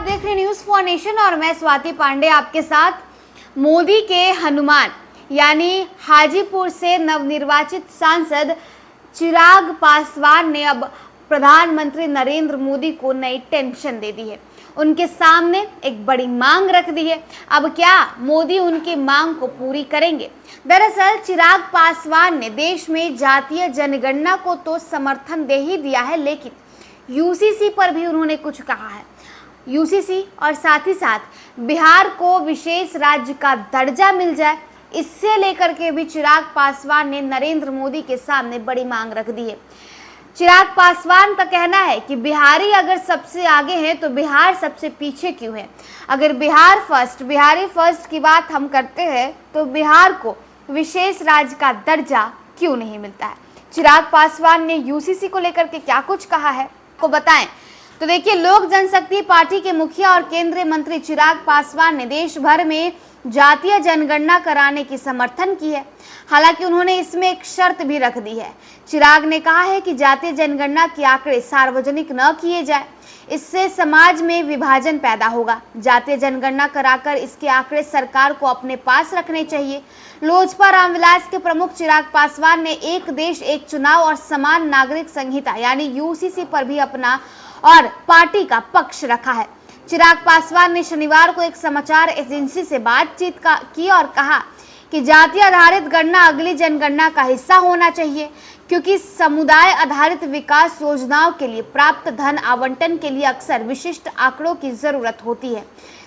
आप देख रहे हैं न्यूज़ फॉर नेशन और मैं स्वाति पांडे आपके साथ। मोदी के हनुमान यानी हाजीपुर से नवनिर्वाचित सांसद चिराग पासवान ने अब प्रधानमंत्री नरेंद्र मोदी को नई टेंशन दे दी है। उनके सामने एक बड़ी मांग रख दी है। अब क्या मोदी उनकी मांग को पूरी करेंगे? दरअसल चिराग पासवान ने देश में जातीय जनगणना को तो समर्थन दे ही दिया है, लेकिन यूसीसी पर भी उन्होंने कुछ कहा है। यूसीसी और साथ ही साथ बिहार को विशेष राज्य का दर्जा मिल जाए, इससे लेकर के भी चिराग पासवान ने नरेंद्र मोदी के सामने बड़ी मांग रख दी है। चिराग पासवान का कहना है कि बिहारी अगर सबसे आगे हैं तो बिहार सबसे पीछे क्यों है? अगर बिहारी फर्स्ट की बात हम करते हैं तो बिहार को विशेष राज्य का दर्जा क्यों नहीं मिलता है? चिराग पासवान ने यूसीसी को लेकर के क्या कुछ कहा है को बताएं तो देखिए, लोक जनशक्ति पार्टी के मुखिया और केंद्रीय मंत्री चिराग पासवान ने देश भर में जातीय जनगणना कराने की समर्थन की है। हालांकि उन्होंने इसमें एक शर्त भी रख दी है। चिराग ने कहा है कि जातीय जनगणना के आंकड़े सार्वजनिक न किए जाए, इससे समाज में विभाजन पैदा होगा। जातीय जनगणना कराकर इसके आंकड़े सरकार को अपने पास रखने चाहिए। लोजपा रामविलास के प्रमुख चिराग पासवान ने एक देश एक चुनाव और समान नागरिक संहिता यानी यूसीसी पर भी अपना और पार्टी का पक्ष रखा है। चिराग पासवान ने शनिवार को एक समाचार एजेंसी से बातचीत की और कहा कि जातीय आधारित गणना अगली जनगणना का हिस्सा होना चाहिए, क्योंकि समुदाय आधारित विकास योजनाओं के लिए प्राप्त धन आवंटन के लिए अक्सर विशिष्ट आंकड़ों की जरूरत होती है।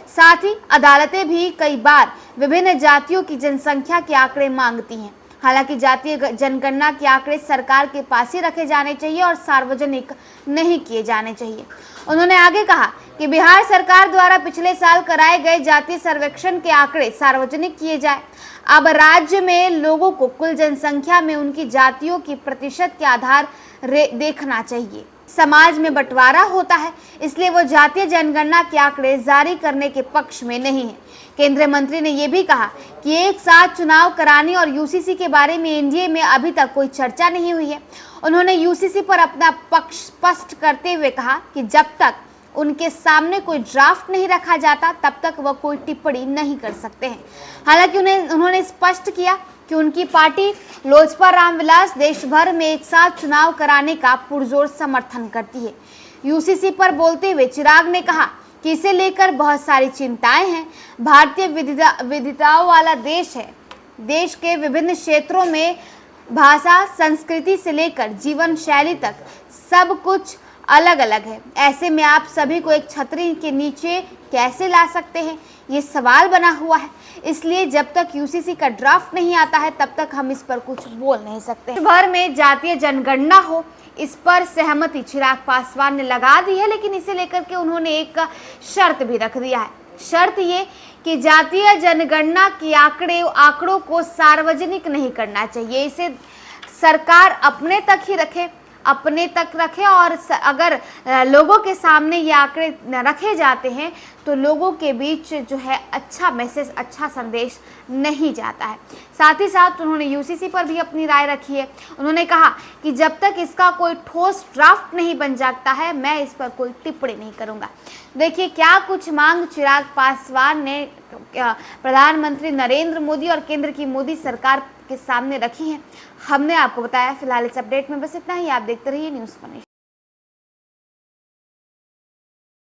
साथ ही अदालतें भी कई बार विभिन्न जातियों की जनसंख्या के आंकड़े मांगती हैं। हालांकि जातीय जनगणना के आंकड़े सरकार के पास ही रखे जाने चाहिए और सार्वजनिक नहीं किए जाने चाहिए। उन्होंने आगे कहा कि बिहार सरकार द्वारा पिछले साल कराए गए जातीय सर्वेक्षण के आंकड़े सार्वजनिक किए जाए। अब राज्य में लोगों को कुल जनसंख्या में उनकी जातियों की प्रतिशत के आधार देखना चाहिए। समाज में बंटवारा होता है, इसलिए वो जातीय जनगणना के आंकड़े जारी करने के पक्ष में नहीं है। केंद्रीय मंत्री ने यह भी कहा कि एक साथ चुनाव कराने और यूसीसी के बारे में एनडीए में अभी तक कोई चर्चा नहीं हुई है। उन्होंने यूसीसी पर अपना पक्ष स्पष्ट करते हुए कहा कि जब तक उनके सामने कोई ड्राफ्ट नहीं रखा जाता तब तक वह कोई टिप्पणी नहीं कर सकते हैं। हालांकि उन्होंने स्पष्ट किया कि उनकी पार्टी लोजपा रामविलास देश भर में एक साथ चुनाव कराने का पुरजोर समर्थन करती है। यूसीसी पर बोलते हुए चिराग ने कहा कि इसे लेकर बहुत सारी चिंताएं हैं। भारतीय विविधताओं वाला देश है। देश के विभिन्न क्षेत्रों में भाषा, संस्कृति से लेकर जीवन शैली तक सब कुछ अलग अलग है। ऐसे में आप सभी को एक छतरी के नीचे कैसे ला सकते हैं, ये सवाल बना हुआ है। इसलिए जब तक यूसीसी का ड्राफ्ट नहीं आता है तब तक हम इस पर कुछ बोल नहीं सकते। भर में जातीय जनगणना हो, इस पर सहमति चिराग पासवान ने लगा दी है, लेकिन इसे लेकर के उन्होंने एक शर्त भी रख दिया है। शर्त ये कि जातीय जनगणना के आंकड़ों को सार्वजनिक नहीं करना चाहिए। इसे सरकार अपने तक रखे और अगर लोगों के सामने ये आंकड़े रखे जाते हैं तो लोगों के बीच जो है अच्छा मैसेज, अच्छा संदेश नहीं जाता है। साथ ही साथ उन्होंने यूसीसी पर भी अपनी राय रखी है। उन्होंने कहा कि जब तक इसका कोई ठोस ड्राफ्ट नहीं बन जाता है मैं इस पर कोई टिप्पणी नहीं करूंगा। देखिए क्या कुछ मांग चिराग पासवान ने प्रधानमंत्री नरेंद्र मोदी और केंद्र की मोदी सरकार के सामने रखी है। हमने आपको बताया। फिलहाल इस अपडेट में बस इतना ही। आप देखते रहिए न्यूज़ फॉर नेशन।